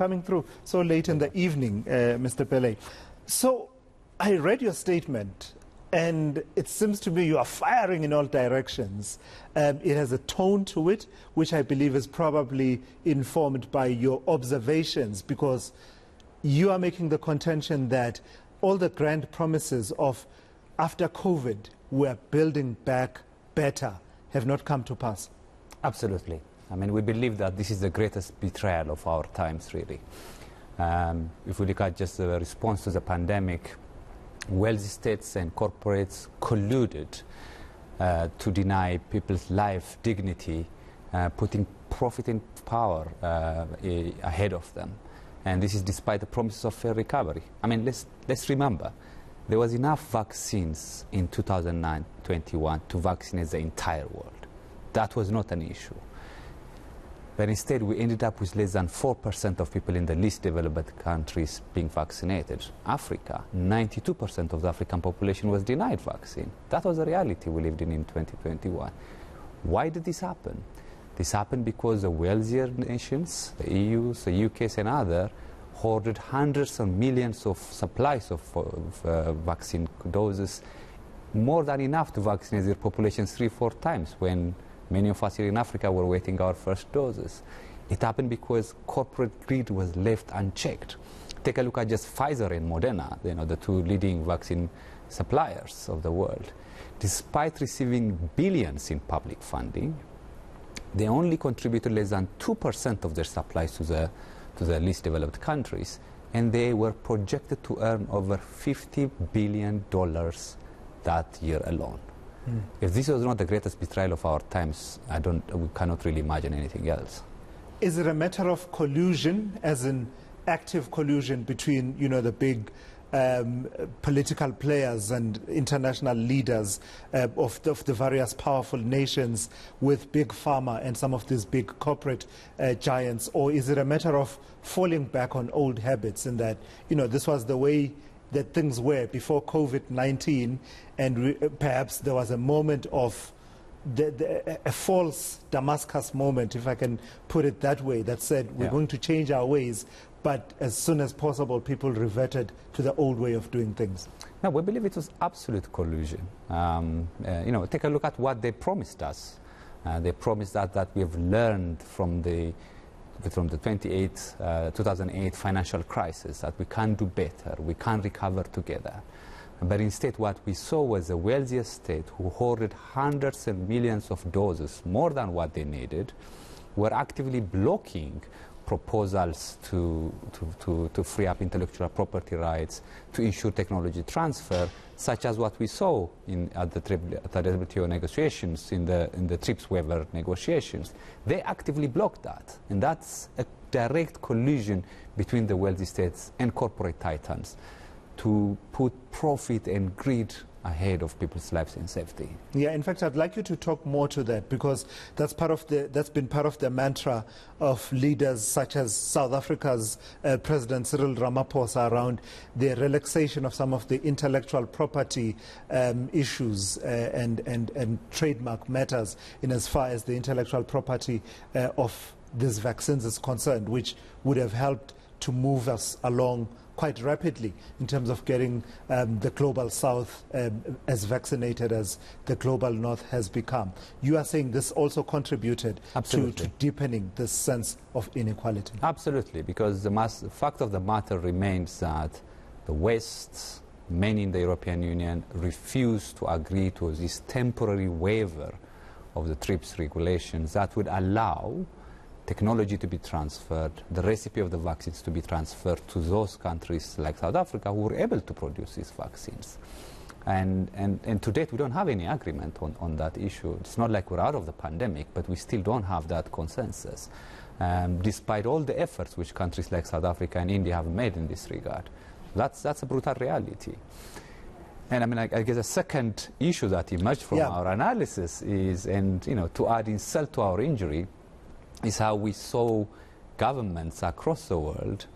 coming through so late in the evening, Mr. Pele. So I read your statement, and it seems to me you are firing in all directions. It has a tone to it, which I believe is probably informed by your observations, because you are making the contention that all the grand promises of after COVID, we're building back better, have not come to pass. Absolutely. I mean, we believe that this is the greatest betrayal of our times, really. If we look at just the response to the pandemic, wealthy states and corporates colluded to deny people's life dignity, putting profit and power ahead of them. And this is despite the promises of fair recovery. I mean, let's remember, there was enough vaccines in 2021 to vaccinate the entire world. That was not an issue. But instead, we ended up with less than 4% of people in the least developed countries being vaccinated. Africa, 92% of the African population was denied vaccine. That was the reality we lived in 2021. Why did this happen? This happened because the wealthier nations, the EU, the UK, and others, hoarded hundreds of millions of supplies of vaccine doses, more than enough to vaccinate their populations 3-4 times, when many of us here in Africa were waiting our first doses. It happened because corporate greed was left unchecked. Take a look at just Pfizer and Moderna, the two leading vaccine suppliers of the world. Despite receiving billions in public funding, they only contributed less than 2% of their supplies to the least developed countries, and they were projected to earn over $50 billion that year alone. If this was not the greatest betrayal of our times, we cannot really imagine anything else. Is it a matter of collusion, as in active collusion between, the big political players and international leaders of the various powerful nations with big pharma and some of these big corporate giants? Or is it a matter of falling back on old habits in that, this was the way that things were before COVID-19, and perhaps there was a moment of a false Damascus moment, if I can put it that way, that said we're going to change our ways, but as soon as possible people reverted to the old way of doing things? No, we believe it was absolute collusion. Take a look at what they promised us. They promised that we have learned from the 2008 financial crisis, that we can do better, we can recover together. But instead what we saw was a wealthiest state who hoarded hundreds of millions of doses, more than what they needed, were actively blocking proposals to free up intellectual property rights, to ensure technology transfer, such as what we saw at the WTO negotiations, in the TRIPS waiver negotiations. They actively blocked that, and that's a direct collusion between the wealthy states and corporate titans to put profit and greed ahead of people's lives and safety. Yeah, in fact, I'd like you to talk more to that, because that's been part of the mantra of leaders such as South Africa's President Cyril Ramaphosa around the relaxation of some of the intellectual property issues and trademark matters, in as far as the intellectual property of these vaccines is concerned, which would have helped to move us along quite rapidly in terms of getting the global south as vaccinated as the global north has become. You are saying this also contributed to deepening this sense of inequality? Absolutely, because the fact of the matter remains that the West, many in the European Union, refused to agree to this temporary waiver of the TRIPS regulations that would allow technology to be transferred, the recipe of the vaccines to be transferred to those countries like South Africa who were able to produce these vaccines. And to date, we don't have any agreement on that issue. It's not like we're out of the pandemic, but we still don't have that consensus, despite all the efforts which countries like South Africa and India have made in this regard. That's a brutal reality. And I mean, I guess a second issue that emerged from our analysis is, to add insult to our injury, is how we saw governments across the world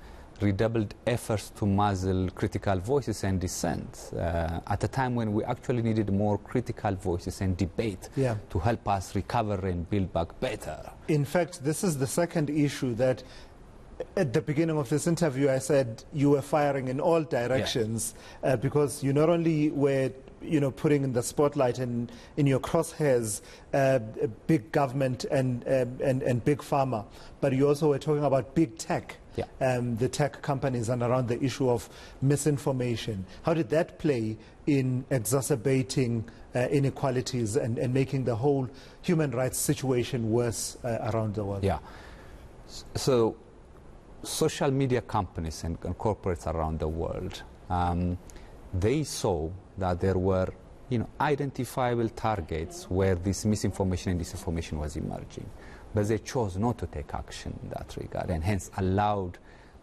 redoubled efforts to muzzle critical voices and dissent at a time when we actually needed more critical voices and debate to help us recover and build back better. In fact, this is the second issue that At the beginning of this interview, I said you were firing in all directions, because you not only were putting in the spotlight and in your crosshairs big government and big pharma, but you also were talking about big tech, the tech companies, and around the issue of misinformation. How did that play in exacerbating inequalities and making the whole human rights situation worse around the world? Yeah. So social media companies and corporates around the world, they saw that there were identifiable targets where this misinformation and disinformation was emerging. But they chose not to take action in that regard, and hence allowed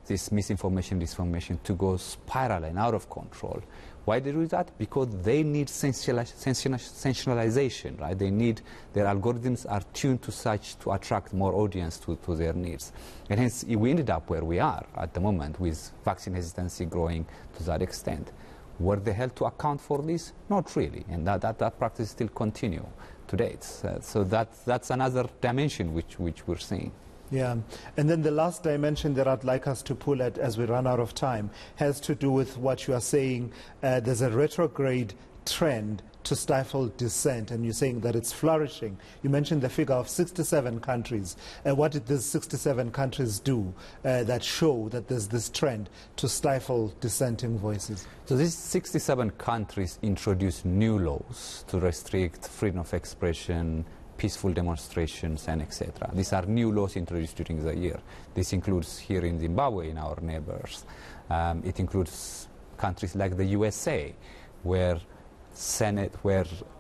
this misinformation, disinformation to go spiral and out of control. Why they do that? Because they need sensationalization, right? They need, their algorithms are tuned to such to attract more audience to their needs. And hence we ended up where we are at the moment, with vaccine hesitancy growing to that extent. Were they held to account for this? Not really, and that practice still continue to date. So that's another dimension which we're seeing. Yeah, and then the last dimension that I'd like us to pull at as we run out of time has to do with what you are saying. There's a retrograde trend to stifle dissent, and you're saying that it's flourishing. You mentioned the figure of 67 countries. What did these 67 countries do that show that there's this trend to stifle dissenting voices? So these 67 countries introduced new laws to restrict freedom of expression, peaceful demonstrations, and etc. These are new laws introduced during the year. This includes here in Zimbabwe, in our neighbors. It includes countries like the USA, where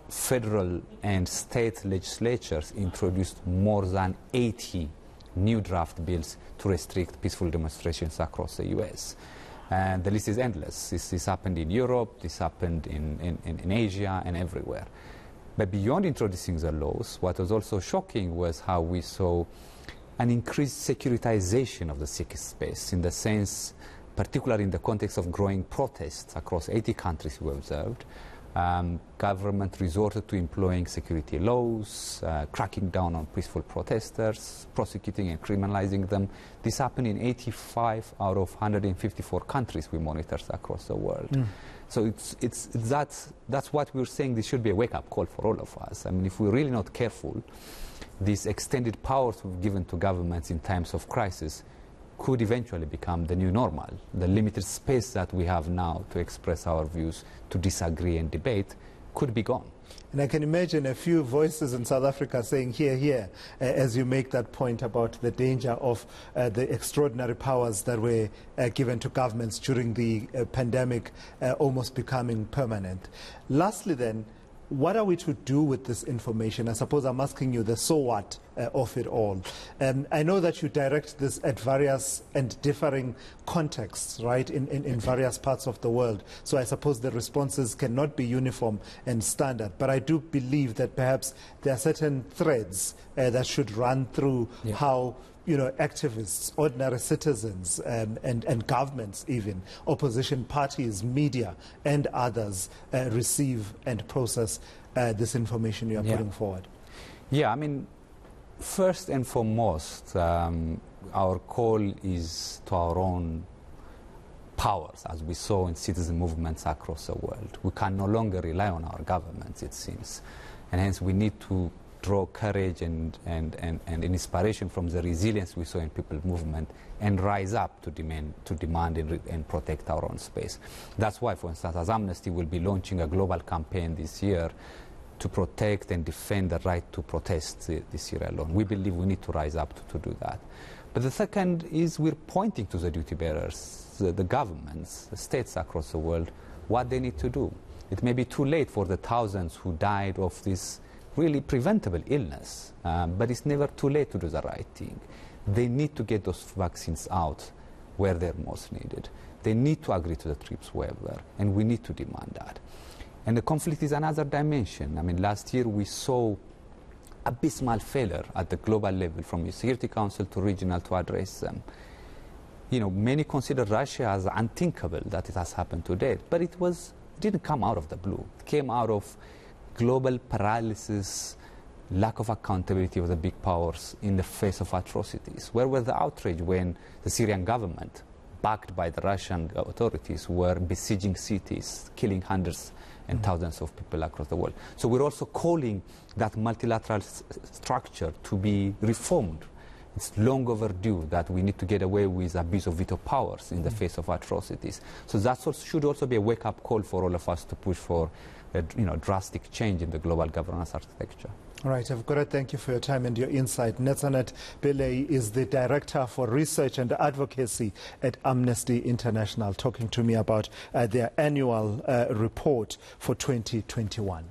federal and state legislatures introduced more than 80 new draft bills to restrict peaceful demonstrations across the US. And the list is endless. This happened in Europe, this happened in Asia, and everywhere. But beyond introducing the laws, what was also shocking was how we saw an increased securitization of the civic space, in the sense, particularly in the context of growing protests across 80 countries we observed. Government resorted to employing security laws, cracking down on peaceful protesters, prosecuting and criminalizing them. This happened in 85 out of 154 countries we monitored across the world. So that's what we're saying. This should be a wake-up call for all of us. I mean, if we're really not careful, these extended powers we've given to governments in times of crisis could eventually become the new normal. The limited space that we have now to express our views, to disagree and debate, could be gone. And I can imagine a few voices in South Africa saying, "Here, here," as you make that point about the danger of the extraordinary powers that were given to governments during the pandemic almost becoming permanent. Lastly then, what are we to do with this information? I suppose I'm asking you the so what of it all. I know that you direct this at various and differing contexts, right, in various parts of the world. So I suppose the responses cannot be uniform and standard. But I do believe that perhaps there are certain threads that should run through how activists, ordinary citizens, and governments even, opposition parties, media, and others receive and process this information you are putting forward. Yeah, I mean, first and foremost, our call is to our own powers, as we saw in citizen movements across the world. We can no longer rely on our governments, it seems. And hence we need to draw courage and inspiration from the resilience we saw in people's movement and rise up to demand and protect our own space. That's why, for instance, as Amnesty will be launching a global campaign this year to protect and defend the right to protest this year alone. We believe we need to rise up to do that. But the second is we're pointing to the duty bearers, the governments, the states across the world, what they need to do. It may be too late for the thousands who died of this really preventable illness, but it's never too late to do the right thing. They need to get those vaccines out where they're most needed. They need to agree to the TRIPS waiver, and we need to demand that. And the conflict is another dimension. I mean, last year we saw abysmal failure at the global level, from the Security Council to regional, to address them. Many consider Russia as unthinkable that it has happened today, but it didn't come out of the blue. It came out of global paralysis, lack of accountability of the big powers in the face of atrocities. Where was the outrage when the Syrian government, backed by the Russian authorities, were besieging cities, killing hundreds and thousands of people across the world? So we're also calling that multilateral structure to be reformed. It's long overdue that we need to get away with abuse of veto powers in the face of atrocities. So that should also be a wake-up call for all of us to push for a drastic change in the global governance architecture. All right, I've got to thank you for your time and your insight. Netzanet Pillay is the Director for Research and Advocacy at Amnesty International, talking to me about their annual report for 2021.